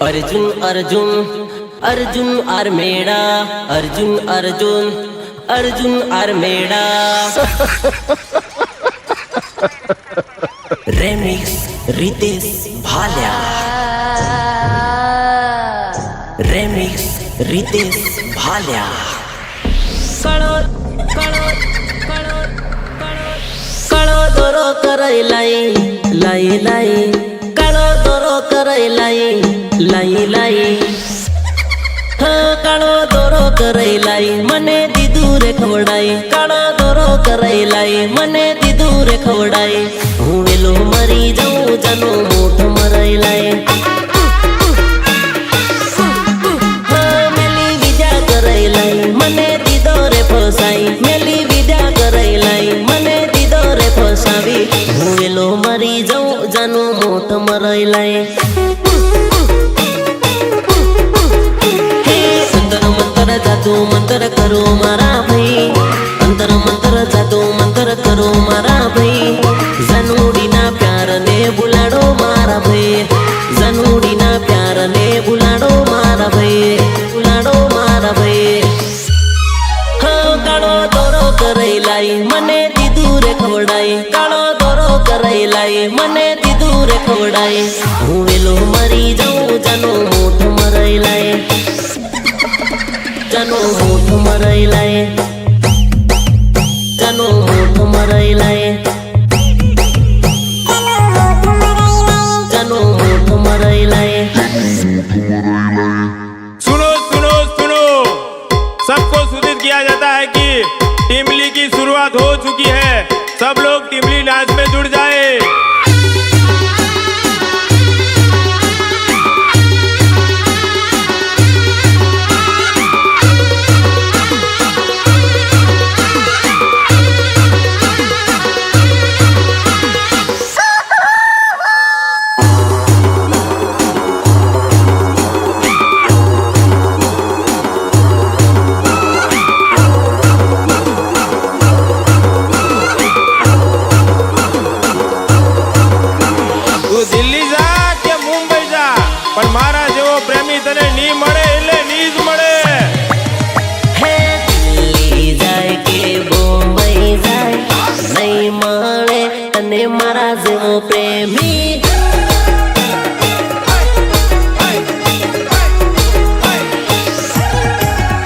Arjun Arjun Arjun armada Arjun Arjun Arjun armada remix Ritesh Bhalya remix Ritesh Bhalya कळो कळो कळो कळो दोरो कराय लाई लाई लाई कळो दोरो कराय लाई लाई लाई काळो दोरो कराय लाई मने दीदू रे खवડાઈ काळो दोरो कराय लाई मने दीदू रे खवડાઈ હું વેલો મરી જાઉં જાનો મોઠ મરાઈ लाई મેલી વિદ્યા कराय लाई મને દીદો રે ફસાઈ મેલી વિદ્યા कराय लाई મને દીદો રે ફસાવી હું વેલો મરી જાઉં જાનો મોઠ મરાઈ लाई जादू मंत्र करो मारा भाई अंतर मंत्र जादू मंत्र करो मारा भाई जनूडी ना प्यार ने बुलाडो मारा भाई जनूडी ना प्यार ने बुलाडो मारा भाई बुलाडो मारा भाई हाँ काळो दोरो कराय लाई मने दीदू रे खवડાઈ काळो दोरो कराय लाई मने दीदू रे खवડાઈ હું વેલો મરી જાઉં જાનો મોઠ મરાઈ लाई जानो मोठ मराई लाई जानो मोठ मराई लाई जानो मोठ मराई लाई सुनो सुनो सुनो सबको सूचित किया जाता है कि टिमली की शुरुआत हो चुकी है। सब लोग टिमली डांस में जुड़ जाए। દિલ્હી જા કે મુંબઈ જા પણ મારા જેવો પ્રેમી તને ની મળે એટલે ની જ મળે હે દિલ્હી જાય કે મુંબઈ જાય નહીં મળે અને મારા જેવો પ્રેમી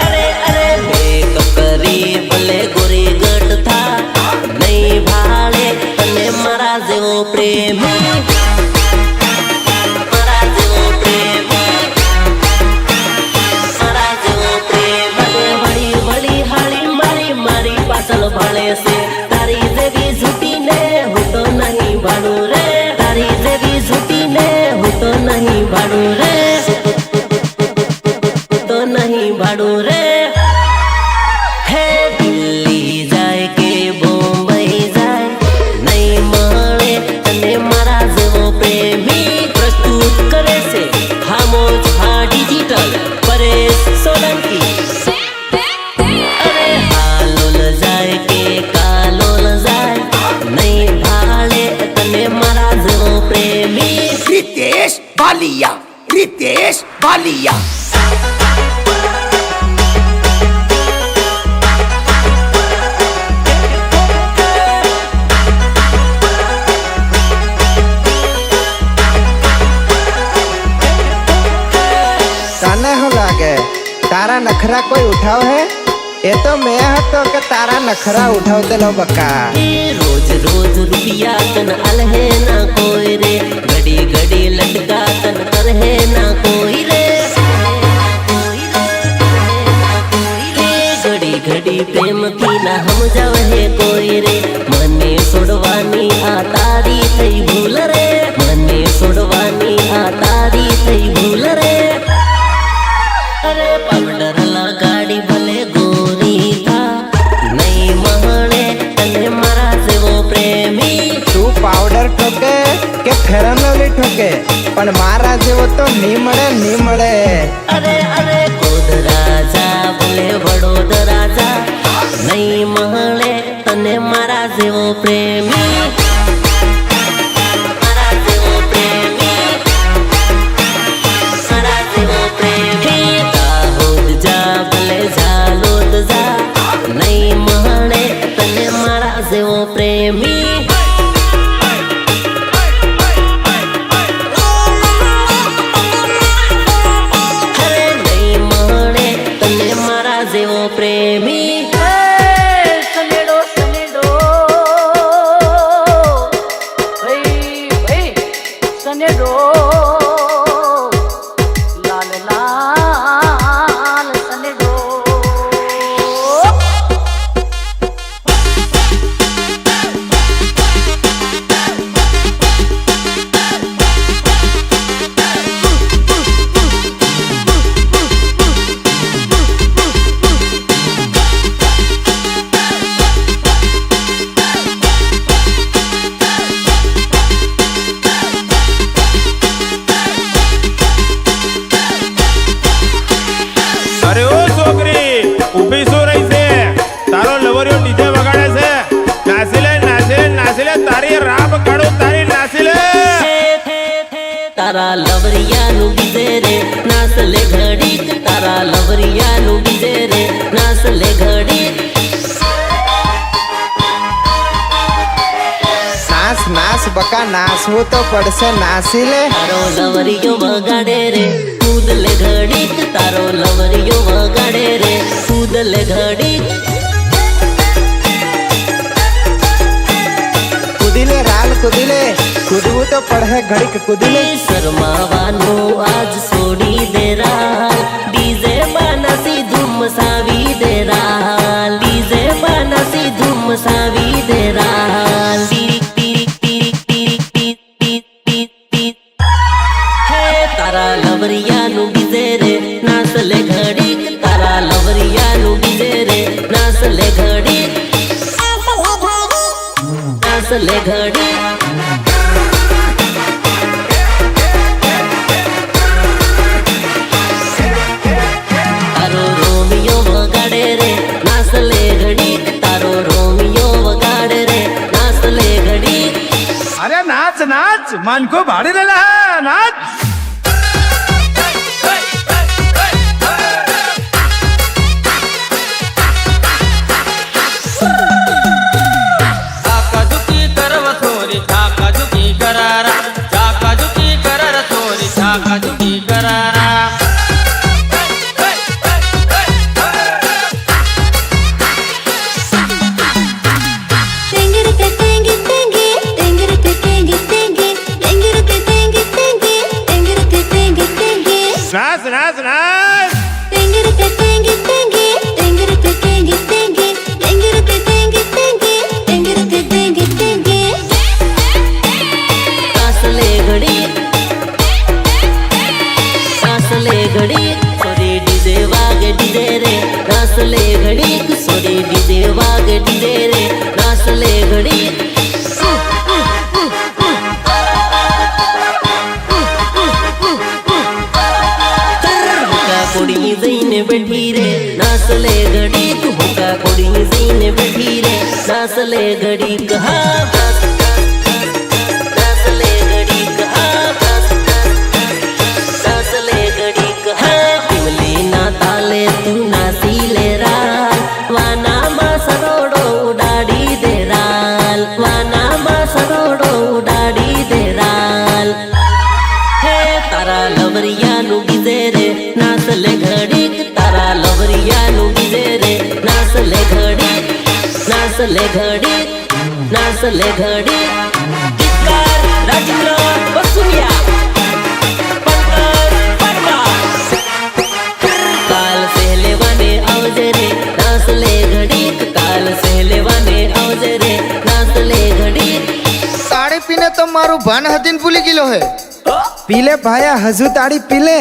અરે અરે મેકઅપ કરી ભલે ગોરી ગઢ થા નહીં ભાળે અને મારા જેવો પ્રેમી भाड़े से तारी जेवी झूठी ने हूँ तो नहीं भाड़ू रे तारी जेवी झूठी ने हूँ तो नहीं भाड़ू रे तो नहीं भाड़ू रे हे दिल्ली जाए के मुंबई जाए नहीं મળે અને મારા જેવો પ્રેમી પ્રસ્તુત કરે છે ખામોશ હા ડિજિટલ પરેશ સોલંકી रितेश भालिया रितेश भालिया तने हो लागे तारा नखरा कोई उठाव है ये तो मैं हतो के तारा नखरा उठाव देलो बका रोज रोज रुपया तन अलहे ना कोई रे घड़ी घड़ी लटका तन करहे ना कोई रे घड़ी घड़ी प्रेम की ना हम जावे कोई रे मने सोडवानी आ तारी थई भूल रे मने सोडवानी आ तारी थई भूल रे अरे पाउडर लगाड़ी भले गोरी था नहीं महणे तने मारा जेवो प्रेमी तू पाउडर ठोके के फेरन लवली ठोके पण मारा जेवो तो नी मळे अरे अरे खुद राजा भले वडोद राजा नहीं महणे तने मारा जेवो प्रेमी मारा जेवो प्रेमी मारा બકા નાસવું તો પડશે, નાસી લે. તારો લવરિયો વગાડે રે કૂદ લે ઘડીક, તારો લવરિયો વગાડે રે કૂદ લે ઘડીક. કૂદી લે રાલ કૂદી લે, કૂદવું તો પડે ઘડીક કૂદી લે. શરમાવાનું આજ છોડી દે રાલ, ડીજે બાનાસી ધૂમ મસાવી દે રાલ, ડીજે બાનાસી ધૂમ મસાવી દે રાલ. હે તારા લવરિયાનું ડીજે રે નાસ લે ઘડીક, તારા લવરિયાનું ડીજે રે નાસ લે ઘડીક, નાસ લે ઘડીક. તારો રોમિયો વગાડે રે નાસ લે ઘડીક, તારો રોમિયો વગાડે રે નાસ લે ઘડીક. अरे नाच नाच मन को भाड़ी लेला है नाच. झाकाझुकी करव थोरी झाकाझुकी करारा, झाकाझुकी करर थोरी झाकाझुकी करारा. तेंगिरते तेंगी तेंगी, तेंगिरते तेंगी तेंगी, तेंगिरते तेंगी तेंगी, तेंगिरते तेंगी तेंगी. नाच नाच नाच. तेंगिरते तेंगी तेंगी, तेंगिरते तेंगी तेंगी, तेंगिरते तेंगी तेंगी, तेंगिरते तेंगी तेंगी. नास ले घडीक, नास ले घडीक, सोरे डीजे वागे डीजे रे नास ले घडीक, सोरे डीजे वागे डीजे रे नास ले घडीक. होका कोडी जईने बैठी रे नास ले घडीक, होका कोडी जईने बैठी रे नास ले घडीक. हा नास ले घडीक, हा नास ले घडीक. हा टिमली ना ताले तू नासी ले राल, वाना मा सरोडो उडाडी दे राल, वाना मा सरोडो उडाडी दे राल. हे तारा लवरियानु ડીજે રે નાસ લે ઘડીક, તારા લવરિયાનું ડીજે રે નાસ લે ઘડીક, નાસ લે ઘડીક, નાસ લે ઘડીક. ગીતકાર રાજેન્દ્ર બસુનિયા, પંકજ પરમાર. કાલ સહેલેવાને આવજે રે નાસ લે ઘડીક, કાલ સહેલેવાને આવજે રે નાસ લે ઘડીક. તાળી પીને તો મારું ભાન હતીન ભૂલી ગયેલો હે. પીલે ભાયા હજુ તાળી પીલે.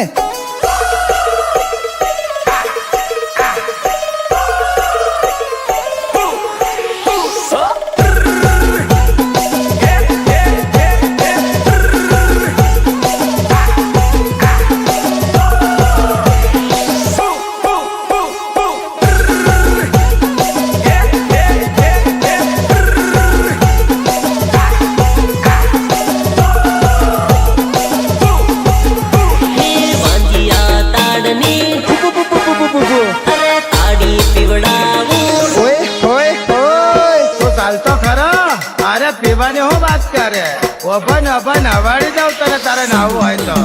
હે વાંજિયા તાડની, અરે તાડી પીવડાવું. ઓય ઓય ઓય. तो चालतो खरं. अरे पिवाने हो बात करे. ओपन ओपन हवाडी जाऊ तर तारे नाव आहे तो.